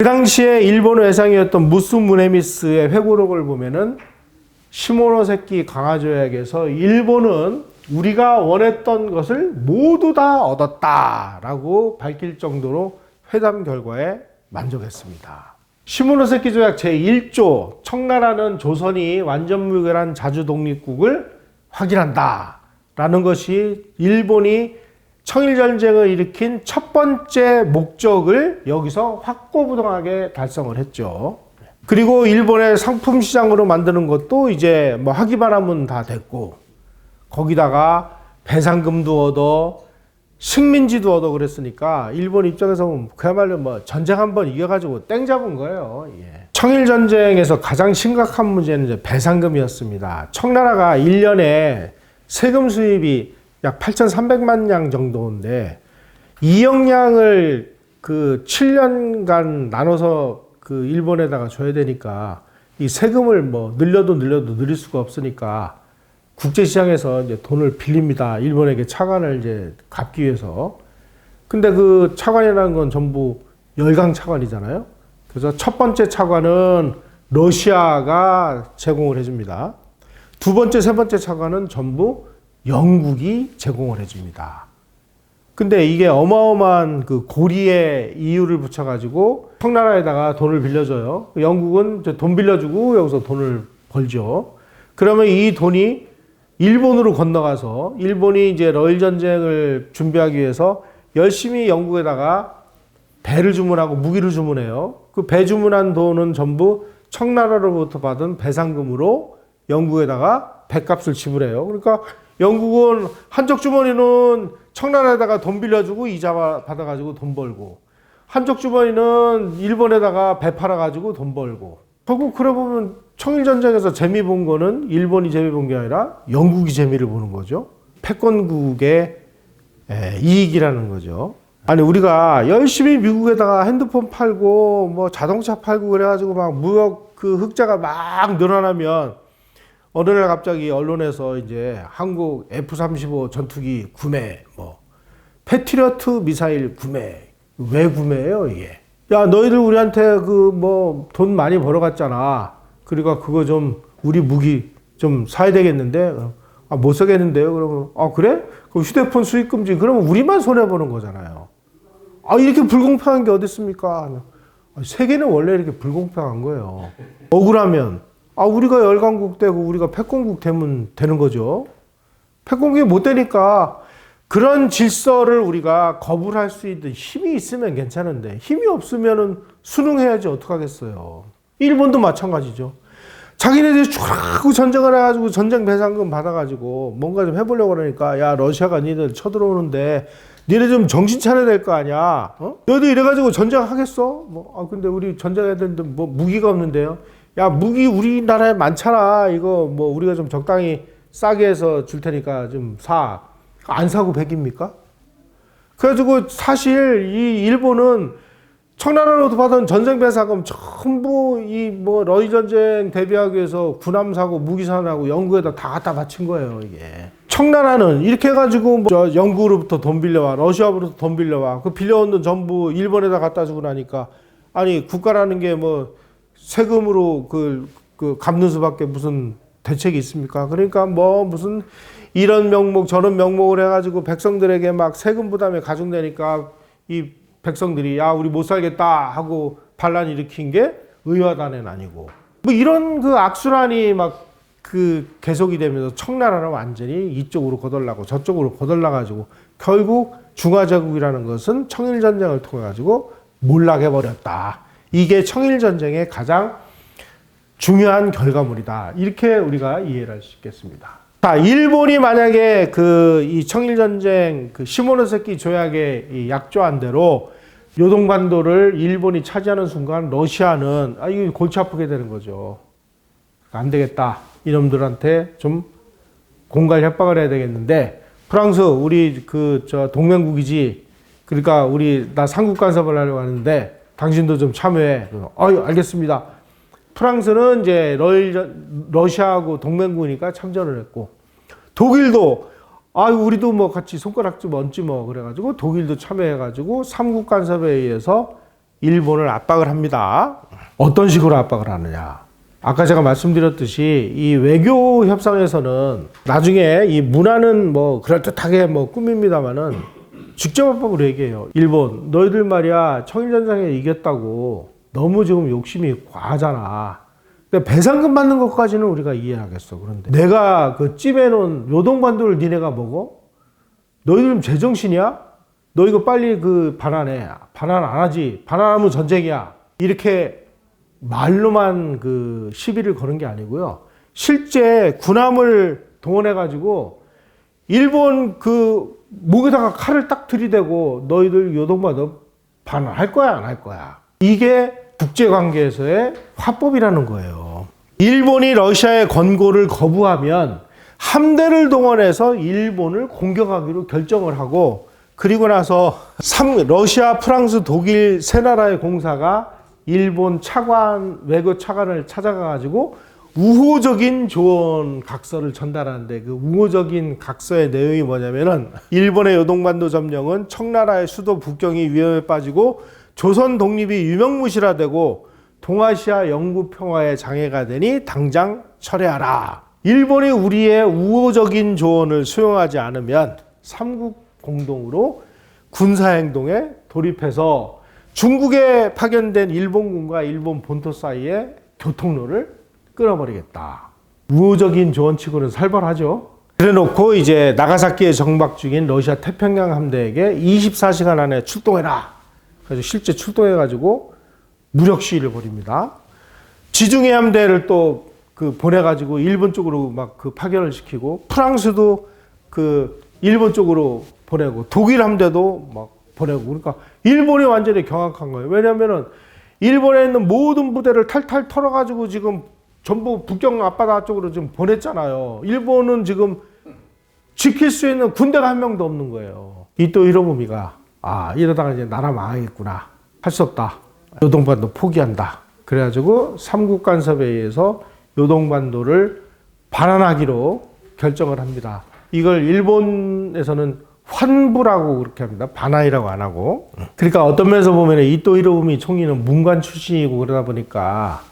그 당시에 일본 외상이었던 무스무네미스의 회고록을 보면은 시모노세키 강화조약에서 일본은 우리가 원했던 것을 모두 다 얻었다라고 밝힐 정도로 회담 결과에 만족했습니다. 시모노세키 조약 제1조 청나라는 조선이 완전 무결한 자주 독립국을 확인한다라는 것이 일본이 청일전쟁을 일으킨 첫 번째 목적을 여기서 확고부동하게 달성을 했죠. 그리고 일본의 상품 시장으로 만드는 것도 이제 뭐 하기만 하면 다 됐고, 거기다가 배상금도 얻어 식민지도 얻어 그랬으니까 일본 입장에서 보면 그야말로 뭐 전쟁 한번 이겨가지고 땡 잡은 거예요. 예. 청일전쟁에서 가장 심각한 문제는 이제 배상금이었습니다. 청나라가 1년에 세금 수입이 약 8,300만 냥 정도인데 2억 냥을 그 7년간 나눠서 그 일본에다가 줘야 되니까 이 세금을 뭐 늘려도 늘릴 수가 없으니까 국제시장에서 이제 돈을 빌립니다. 일본에게 차관을 이제 갚기 위해서. 근데 그 차관이라는 건 전부 열강 차관이잖아요. 그래서 첫 번째 차관은 러시아가 제공을 해줍니다. 두 번째, 세 번째 차관은 전부 영국이 제공을 해줍니다. 근데 이게 어마어마한 그 고리의 이유를 붙여가지고 청나라에다가 돈을 빌려줘요. 영국은 돈 빌려주고 여기서 돈을 벌죠. 그러면 이 돈이 일본으로 건너가서 일본이 이제 러일 전쟁을 준비하기 위해서 열심히 영국에다가 배를 주문하고 무기를 주문해요. 그 배 주문한 돈은 전부 청나라로부터 받은 배상금으로 영국에다가 배값을 지불해요. 그러니까 영국은 한쪽 주머니는 청나라에다가 돈 빌려주고 이자 받아가지고 돈 벌고, 한쪽 주머니는 일본에다가 배 팔아가지고 돈 벌고. 결국 그래 보면 청일전쟁에서 재미 본 거는 일본이 재미 본 게 아니라 영국이 재미를 보는 거죠. 패권국의 이익이라는 거죠. 아니 우리가 열심히 미국에다가 핸드폰 팔고 뭐 자동차 팔고 그래가지고 막 무역 그 흑자가 막 늘어나면 어느 날 갑자기 언론에서 이제 한국 F-35 전투기 구매, 뭐 패트리어트 미사일 구매, 왜 구매해요 이게? 야 너희들 우리한테 그 뭐 돈 많이 벌어갔잖아. 그러니까 그거 좀 우리 무기 좀 사야 되겠는데, 아 못 사겠는데요? 그러면 아 그래? 그럼 휴대폰 수입 금지. 그러면 우리만 손해 보는 거잖아요. 아 이렇게 불공평한 게 어디 있습니까? 세계는 원래 이렇게 불공평한 거예요. 억울하면 아 우리가 열강국 되고 우리가 패권국 되면 되는 거죠. 패권국이 못 되니까 그런 질서를 우리가 거부를 할 수 있는 힘이 있으면 괜찮은데 힘이 없으면은 순응해야지 어떡하겠어요. 일본도 마찬가지죠. 자기네들이 쭉 전쟁을 해가지고 전쟁 배상금 받아가지고 뭔가 좀 해보려고 그러니까 야 러시아가 니들 쳐들어오는데 니네 좀 정신 차려야 될 거 아니야. 어? 너희들 이래가지고 전쟁하겠어? 뭐, 아 근데 우리 전쟁해야 되는데 뭐 무기가 없는데요. 야 무기 우리나라에 많잖아. 이거 뭐 우리가 좀 적당히 싸게 해서 줄 테니까 좀 사. 안 사고 백입니까? 그래가지고 사실 이 일본은 청나라로부터 받은 전쟁 배상금 전부 이 뭐 러일 전쟁 대비하기 위해서 군함 사고 무기 사고 영국에다 다 갖다 바친 거예요 이게. 청나라는 이렇게 해가지고 뭐 저 영국으로부터 돈 빌려와, 러시아로부터 돈 빌려와, 그 빌려온 돈 전부 일본에다 갖다 주고 나니까 아니 국가라는 게 뭐 세금으로 그 갚는 수밖에 무슨 대책이 있습니까? 그러니까 뭐 무슨 이런 명목 저런 명목을 해가지고 백성들에게 막 세금 부담에 가중되니까 이 백성들이 야 우리 못 살겠다 하고 반란 일으킨 게 의화단은 아니고 뭐 이런 그 악순환이 막 그 계속이 되면서 청나라는 완전히 이쪽으로 거덜나고 저쪽으로 거덜나가지고 결국 중화제국이라는 것은 청일전쟁을 통해 가지고 몰락해버렸다. 이게 청일전쟁의 가장 중요한 결과물이다. 이렇게 우리가 이해를 할 수 있겠습니다. 자, 일본이 만약에 이 청일전쟁 그 시모노세키 조약에 이 약조한 대로 요동반도를 일본이 차지하는 순간 러시아는 이거 골치 아프게 되는 거죠. 안 되겠다. 이놈들한테 좀 공갈 협박을 해야 되겠는데 프랑스 우리 동맹국이지. 그러니까 나 삼국 간섭을 하려고 하는데 당신도 좀 참여해. 아유 알겠습니다. 프랑스는 이제 러시아하고 동맹국이니까 참전을 했고 독일도 우리도 뭐 같이 손가락 좀 얹지 뭐 그래가지고 독일도 참여해가지고 삼국 간섭에 의해서 일본을 압박을 합니다. 어떤 식으로 압박을 하느냐? 아까 제가 말씀드렸듯이 이 외교 협상에서는 나중에 이 문화는 뭐 그럴듯하게 뭐 꾸밉니다만은 직접 압박으로 얘기해요. 일본, 너희들 말이야 청일전쟁에 이겼다고 너무 지금 욕심이 과하잖아. 근데 배상금 받는 것까지는 우리가 이해하겠어. 그런데 내가 그 찜해놓은 요동반도를 니네가 먹어? 너희들 제정신이야? 너 이거 빨리 그 반환해. 반환 안 하지. 반환하면 전쟁이야. 이렇게 말로만 그 시비를 거는 게 아니고요. 실제 군함을 동원해가지고 일본 그 목에다가 칼을 딱 들이대고 너희들 요동반도 반환할 거야 안 할 거야. 이게 국제관계에서의 화법이라는 거예요. 일본이 러시아의 권고를 거부하면 함대를 동원해서 일본을 공격하기로 결정을 하고 그리고 나서 러시아, 프랑스, 독일 세 나라의 공사가 일본 차관, 외교 차관을 찾아가가지고 우호적인 조언 각서를 전달하는데 그 우호적인 각서의 내용이 뭐냐면은 일본의 요동반도 점령은 청나라의 수도 북경이 위험에 빠지고 조선 독립이 유명무실화되고 동아시아 영구 평화에 장애가 되니 당장 철회하라. 일본이 우리의 우호적인 조언을 수용하지 않으면 삼국 공동으로 군사행동에 돌입해서 중국에 파견된 일본군과 일본 본토 사이에 교통로를 끊어버리겠다. 우호적인 조언치고는 살벌하죠. 그래놓고 이제 나가사키에 정박 중인 러시아 태평양 함대에게 24시간 안에 출동해라. 그래서 실제 출동해가지고 무력 시위를 벌입니다. 지중해 함대를 또 그 보내가지고 일본 쪽으로 막 그 파견을 시키고 프랑스도 그 일본 쪽으로 보내고 독일 함대도 막 보내고 그러니까 일본이 완전히 경악한 거예요. 왜냐하면은 일본에 있는 모든 부대를 탈탈 털어가지고 지금 전부 북경 앞바다 쪽으로 지금 보냈잖아요. 일본은 지금 지킬 수 있는 군대가 한 명도 없는 거예요. 이토 히로부미가 이러다가 이제 나라 망하겠구나. 할 수 없다. 요동반도 포기한다. 그래가지고 삼국 간섭에 의해서 요동반도를 반환하기로 결정을 합니다. 이걸 일본에서는 환부라고 그렇게 합니다. 반환이라고 안 하고. 그러니까 어떤 면에서 보면 이토 히로부미 총리는 문관 출신이고 그러다 보니까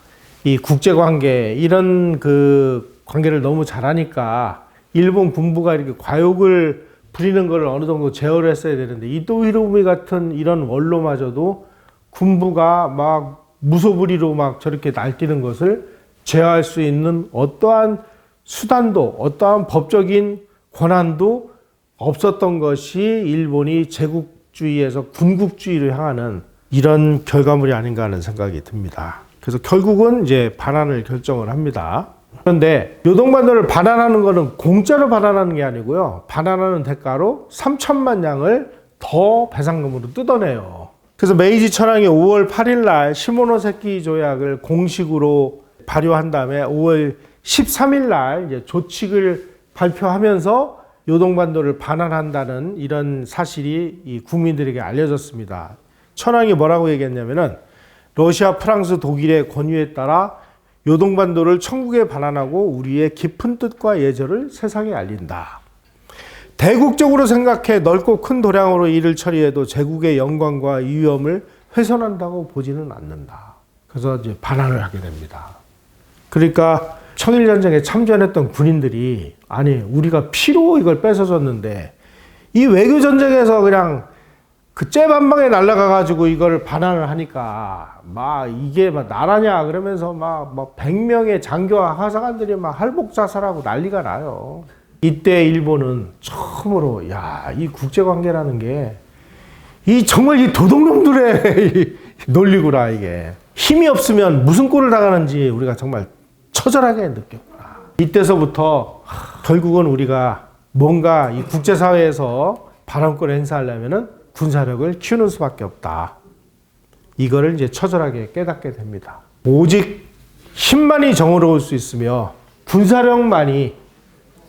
이 국제관계 이런 그 관계를 너무 잘하니까 일본 군부가 이렇게 과욕을 부리는 걸 어느 정도 제어를 했어야 되는데 이토 히로부미 같은 이런 원로마저도 군부가 막 무소불위로 막 저렇게 날뛰는 것을 제어할 수 있는 어떠한 수단도 어떠한 법적인 권한도 없었던 것이 일본이 제국주의에서 군국주의를 향하는 이런 결과물이 아닌가 하는 생각이 듭니다. 그래서 결국은 이제 반환을 결정을 합니다. 그런데 요동반도를 반환하는 것은 공짜로 반환하는 게 아니고요. 반환하는 대가로 3천만 양을 더 배상금으로 뜯어내요. 그래서 메이지 천황이 5월 8일 날 시모노세키 조약을 공식으로 발효한 다음에 5월 13일 날 이제 조칙을 발표하면서 요동반도를 반환한다는 이런 사실이 이 국민들에게 알려졌습니다. 천황이 뭐라고 얘기했냐면은 러시아, 프랑스, 독일의 권유에 따라 요동반도를 천국에 반환하고 우리의 깊은 뜻과 예절을 세상에 알린다. 대국적으로 생각해 넓고 큰 도량으로 일을 처리해도 제국의 영광과 위엄을 훼손한다고 보지는 않는다. 그래서 이제 반환을 하게 됩니다. 그러니까 청일전쟁에 참전했던 군인들이 아니 우리가 피로 이걸 뺏어줬는데 이 외교전쟁에서 그냥 그 잽 한 방에 날아가가지고 이걸 반환을 하니까 막 이게 막 나라냐 그러면서 막 100명의 장교와 하사관들이 막 할복 자살하고 난리가 나요. 이때 일본은 처음으로 이 국제관계라는 게 이 정말 이 도둑놈들의 논리구나 이게. 힘이 없으면 무슨 꼴을 당하는지 우리가 정말 처절하게 느꼈구나. 이때서부터 결국은 우리가 뭔가 이 국제사회에서 발언권을 행사하려면은 군사력을 키우는 수밖에 없다. 이거를 이제 처절하게 깨닫게 됩니다. 오직 힘만이 정의로울 수 있으며 군사력만이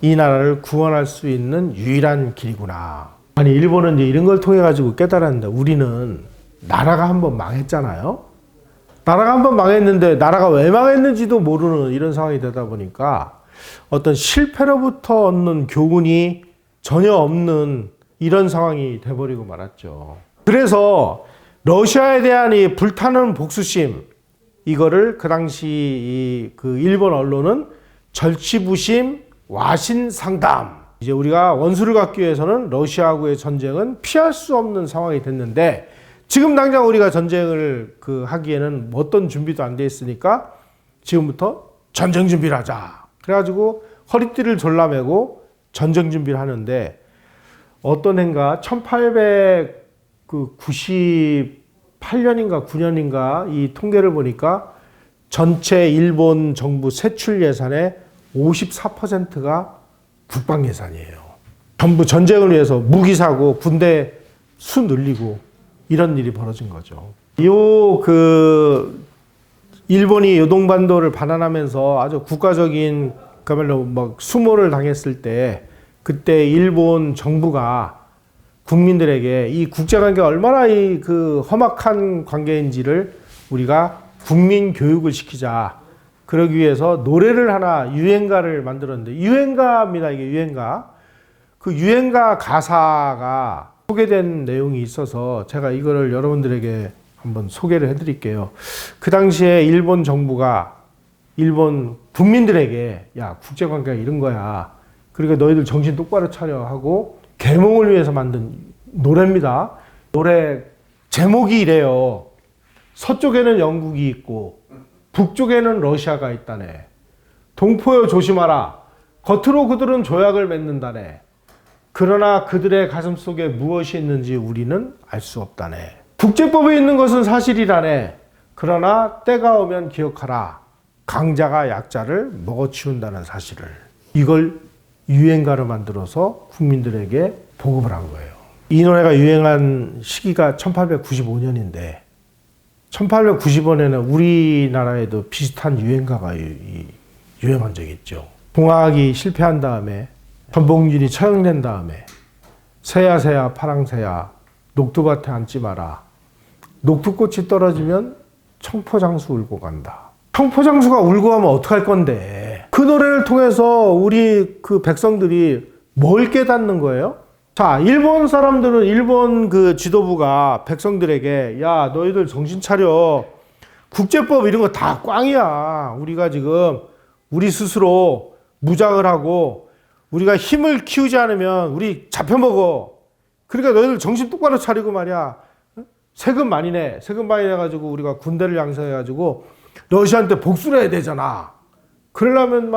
이 나라를 구원할 수 있는 유일한 길이구나. 아니 일본은 이제 이런 걸 통해 가지고 깨달았는데 우리는 나라가 한번 망했잖아요. 나라가 한번 망했는데 나라가 왜 망했는지도 모르는 이런 상황이 되다 보니까 어떤 실패로부터 얻는 교훈이 전혀 없는 이런 상황이 돼버리고 말았죠. 그래서 러시아에 대한 이 불타는 복수심, 이거를 그 당시 그 일본 언론은 절치부심 와신상담. 이제 우리가 원수를 갖기 위해서는 러시아하고의 전쟁은 피할 수 없는 상황이 됐는데, 지금 당장 우리가 전쟁을 하기에는 어떤 준비도 안 돼 있으니까 지금부터 전쟁 준비를 하자. 그래가지고 허리띠를 졸라매고 전쟁 준비를 하는데, 어떤 해인가 1898년인가 9년인가 이 통계를 보니까 전체 일본 정부 세출 예산의 54%가 국방 예산이에요. 전부 전쟁을 위해서 무기 사고 군대 수 늘리고 이런 일이 벌어진 거죠. 일본이 요동반도를 반환하면서 아주 국가적인 그야말로 막 수모를 당했을 때, 그때 일본 정부가 국민들에게 이 국제관계가 얼마나 험악한 관계인지를 우리가 국민 교육을 시키자. 그러기 위해서 노래를 하나, 유행가를 만들었는데, 유행가입니다. 이게 유행가. 그 유행가 가사가 소개된 내용이 있어서 제가 이거를 여러분들에게 한번 소개를 해드릴게요. 그 당시에 일본 정부가 일본 국민들에게, 야, 국제관계가 이런 거야. 그러니까 너희들 정신 똑바로 차려 하고 계몽을 위해서 만든 노래입니다. 노래 제목이 이래요. 서쪽에는 영국이 있고 북쪽에는 러시아가 있다네. 동포여 조심하라. 겉으로 그들은 조약을 맺는다네. 그러나 그들의 가슴 속에 무엇이 있는지 우리는 알 수 없다네. 국제법에 있는 것은 사실이라네. 그러나 때가 오면 기억하라. 강자가 약자를 먹어치운다는 사실을. 이걸 유행가로 만들어서 국민들에게 보급을 한 거예요. 이 노래가 유행한 시기가 1895년인데 1895년에는 우리나라에도 비슷한 유행가가 유행한 적이 있죠. 봉화학이 실패한 다음에 전봉준이 처형된 다음에 새야 새야 파랑새야 녹두밭에 앉지 마라. 녹두꽃이 떨어지면 청포장수 울고 간다. 청포장수가 울고 가면 어떡할 건데. 그 노래를 통해서 우리 백성들이 뭘 깨닫는 거예요? 자, 일본 사람들은, 일본 지도부가 백성들에게, 야, 너희들 정신 차려. 국제법 이런 거 다 꽝이야. 우리가 지금 우리 스스로 무장을 하고 우리가 힘을 키우지 않으면 우리 잡혀먹어. 그러니까 너희들 정신 똑바로 차리고 말이야. 세금 많이 내. 세금 많이 내가지고 우리가 군대를 양성해가지고 러시아한테 복수를 해야 되잖아. 그러려면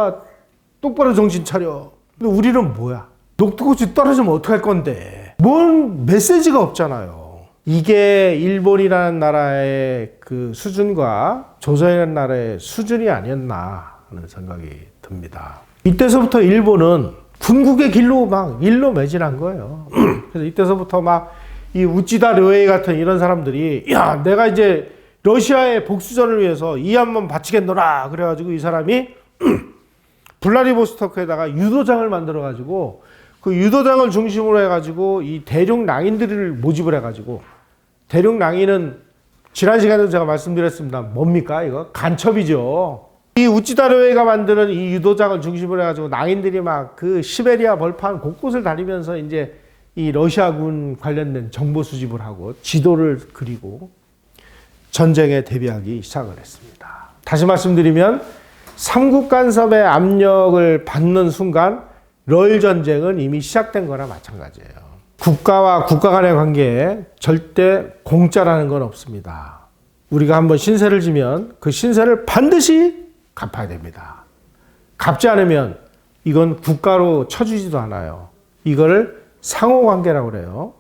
똑바로 정신 차려. 근데 우리는 뭐야? 녹두꽃이 떨어지면 어떡할 건데? 뭔 메시지가 없잖아요. 이게 일본이라는 나라의 수준과 조선이라는 나라의 수준이 아니었나 하는 생각이 듭니다. 이때서부터 일본은 군국의 길로 일로 매진한 거예요. 그래서 이때서부터 이 우찌다 료헤이 같은 이런 사람들이, 야, 내가 이제 러시아의 복수전을 위해서 이 한번 바치겠노라. 그래가지고 이 사람이 블라디보스토크에다가 유도장을 만들어가지고 그 유도장을 중심으로 해가지고 이 대륙 낭인들을 모집을 해가지고, 대륙 낭인은 지난 시간에도 제가 말씀드렸습니다. 뭡니까? 이거 간첩이죠. 이 우찌다 료헤이가 만드는 이 유도장을 중심으로 해가지고 낭인들이 시베리아 벌판 곳곳을 다니면서 이제 이 러시아군 관련된 정보 수집을 하고 지도를 그리고 전쟁에 대비하기 시작을 했습니다. 다시 말씀드리면 삼국 간섭의 압력을 받는 순간 러일 전쟁은 이미 시작된 거나 마찬가지예요. 국가와 국가 간의 관계에 절대 공짜라는 건 없습니다. 우리가 한번 신세를 지면 그 신세를 반드시 갚아야 됩니다. 갚지 않으면 이건 국가로 쳐주지도 않아요. 이거를 상호관계라고 그래요.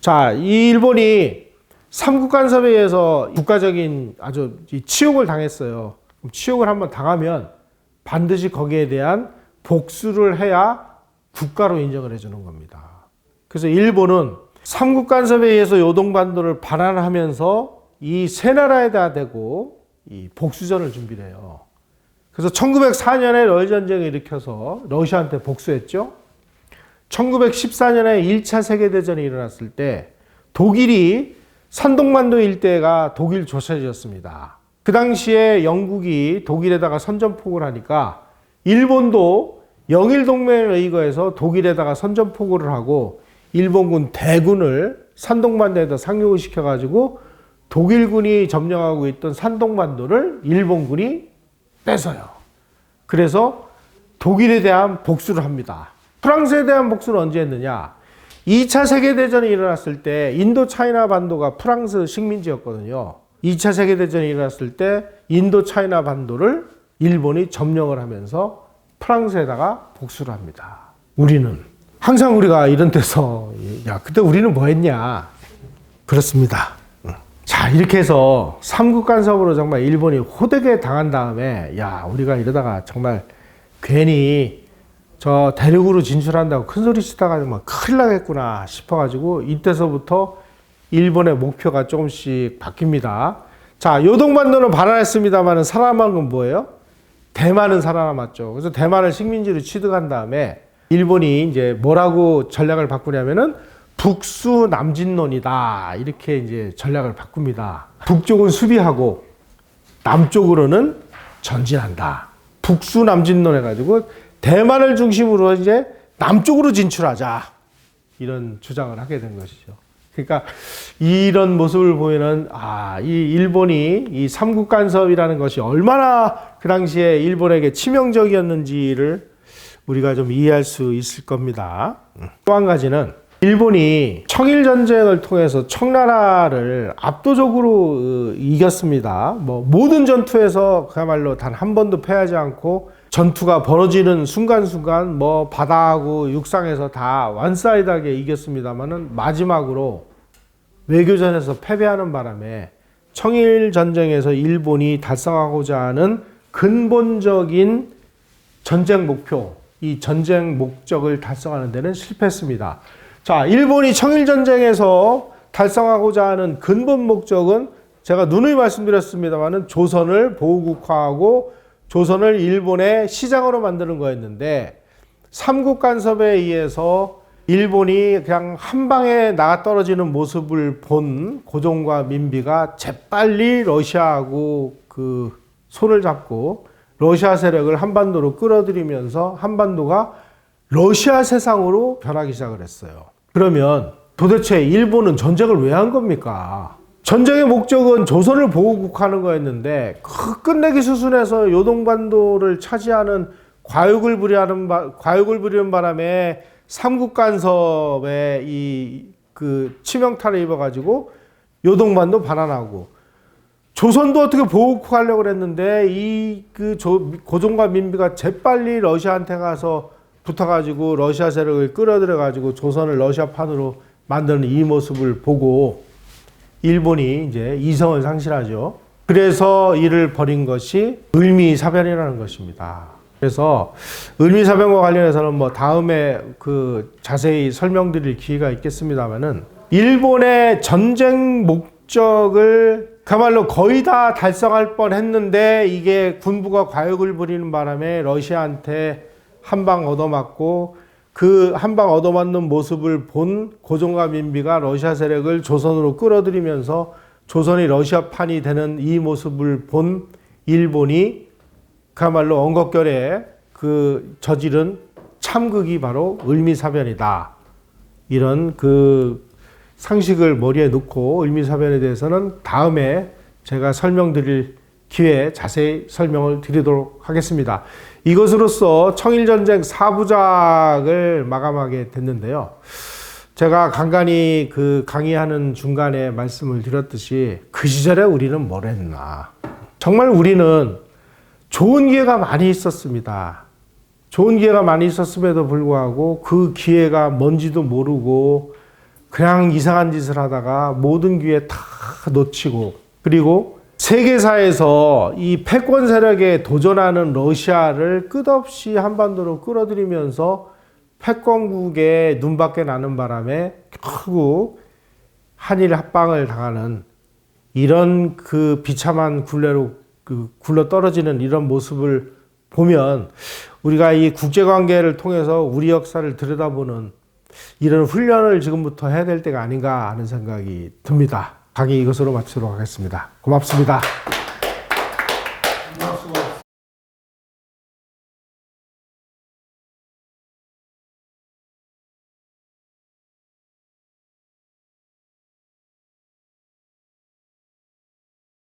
자, 이 일본이 삼국 간섭에 의해서 국가적인 아주 치욕을 당했어요. 치욕을 한번 당하면 반드시 거기에 대한 복수를 해야 국가로 인정을 해주는 겁니다. 그래서 일본은 삼국 간섭에 의해서 요동반도를 반환하면서 이 세 나라에 다 대고 이 복수전을 준비를 해요. 그래서 1904년에 러일 전쟁을 일으켜서 러시아한테 복수했죠. 1914년에 1차 세계대전이 일어났을 때 독일이 산동반도 일대가 독일 조차지였습니다. 그 당시에 영국이 독일에다가 선전포고를 하니까 일본도 영일동맹에 의거해서 독일에다가 선전포고를 하고 일본군 대군을 산동반도에다 상륙을 시켜가지고 독일군이 점령하고 있던 산동반도를 일본군이 뺏어요. 그래서 독일에 대한 복수를 합니다. 프랑스에 대한 복수는 언제 했느냐? 2차 세계대전이 일어났을 때 인도 차이나 반도가 프랑스 식민지였거든요. 2차 세계대전이 일어났을 때 인도 차이나 반도를 일본이 점령을 하면서 프랑스에다가 복수를 합니다. 우리는 항상 우리가 이런 데서 야 그때 우리는 뭐 했냐? 그렇습니다. 자 이렇게 해서 삼국 간섭으로 정말 일본이 호되게 당한 다음에 야 우리가 이러다가 정말 괜히 저 대륙으로 진출한다고 큰 소리 치다가 정말 큰일 나겠구나 싶어가지고 이때서부터 일본의 목표가 조금씩 바뀝니다. 자 요동반도는 발언했습니다만 살아남은 건 뭐예요? 대만은 살아남았죠. 그래서 대만을 식민지로 취득한 다음에 일본이 이제 뭐라고 전략을 바꾸냐면은 북수 남진론이다. 이렇게 이제 전략을 바꿉니다. 북쪽은 수비하고 남쪽으로는 전진한다. 북수 남진론 해가지고 대만을 중심으로 이제 남쪽으로 진출하자. 이런 주장을 하게 된 것이죠. 그러니까 이런 모습을 보면은 이 일본이 이 삼국 간섭이라는 것이 얼마나 그 당시에 일본에게 치명적이었는지를 우리가 좀 이해할 수 있을 겁니다. 또 한 가지는 일본이 청일전쟁을 통해서 청나라를 압도적으로 이겼습니다. 모든 전투에서 그야말로 단 한 번도 패하지 않고 전투가 벌어지는 순간순간 바다하고 육상에서 다 완사이드하게 이겼습니다만은 마지막으로 외교전에서 패배하는 바람에 청일전쟁에서 일본이 달성하고자 하는 근본적인 전쟁 목표, 이 전쟁 목적을 달성하는 데는 실패했습니다. 자, 일본이 청일전쟁에서 달성하고자 하는 근본 목적은 제가 누누이 말씀드렸습니다만은 조선을 보호국화하고 조선을 일본의 시장으로 만드는 거였는데 삼국 간섭에 의해서 일본이 그냥 한 방에 나가 떨어지는 모습을 본 고종과 민비가 재빨리 러시아하고 그 손을 잡고 러시아 세력을 한반도로 끌어들이면서 한반도가 러시아 세상으로 변하기 시작을 했어요. 그러면 도대체 일본은 전쟁을 왜 한 겁니까? 전쟁의 목적은 조선을 보호국하는 거였는데 그 끝내기 수순에서 요동반도를 차지하는 과욕을 부리는 바람에 삼국 간섭에 그 치명타를 입어가지고 요동반도 반환하고 조선도 어떻게 보호하려고 했는데 고종과 민비가 재빨리 러시아한테 가서 붙어가지고 러시아 세력을 끌어들여가지고 조선을 러시아판으로 만드는 이 모습을 보고 일본이 이제 이성을 상실하죠. 그래서 이를 벌인 것이 을미사변이라는 것입니다. 그래서 을미사변과 관련해서는 다음에 자세히 설명드릴 기회가 있겠습니다만은 일본의 전쟁 목적을 그야말로 거의 다 달성할 뻔 했는데 이게 군부가 과욕을 부리는 바람에 러시아한테 한 방 얻어맞고 그 한 방 얻어맞는 모습을 본 고종과 민비가 러시아 세력을 조선으로 끌어들이면서 조선이 러시아판이 되는 이 모습을 본 일본이 그야말로 엉겁결에 저지른 참극이 바로 을미사변이다. 이런 상식을 머리에 넣고 을미사변에 대해서는 다음에 제가 설명드릴 기회에 자세히 설명을 드리도록 하겠습니다. 이것으로써 청일전쟁 4부작을 마감하게 됐는데요. 제가 간간히 강의하는 중간에 말씀을 드렸듯이 그 시절에 우리는 뭘 했나. 정말 우리는 좋은 기회가 많이 있었습니다. 좋은 기회가 많이 있었음에도 불구하고 그 기회가 뭔지도 모르고 그냥 이상한 짓을 하다가 모든 기회 다 놓치고 그리고 세계사에서 이 패권 세력에 도전하는 러시아를 끝없이 한반도로 끌어들이면서 패권국의 눈밖에 나는 바람에 결국 한일 합방을 당하는 이런 비참한 굴레로 굴러 떨어지는 이런 모습을 보면 우리가 이 국제관계를 통해서 우리 역사를 들여다보는 이런 훈련을 지금부터 해야 될 때가 아닌가 하는 생각이 듭니다. 강의 이것으로 마치도록 하겠습니다. 고맙습니다.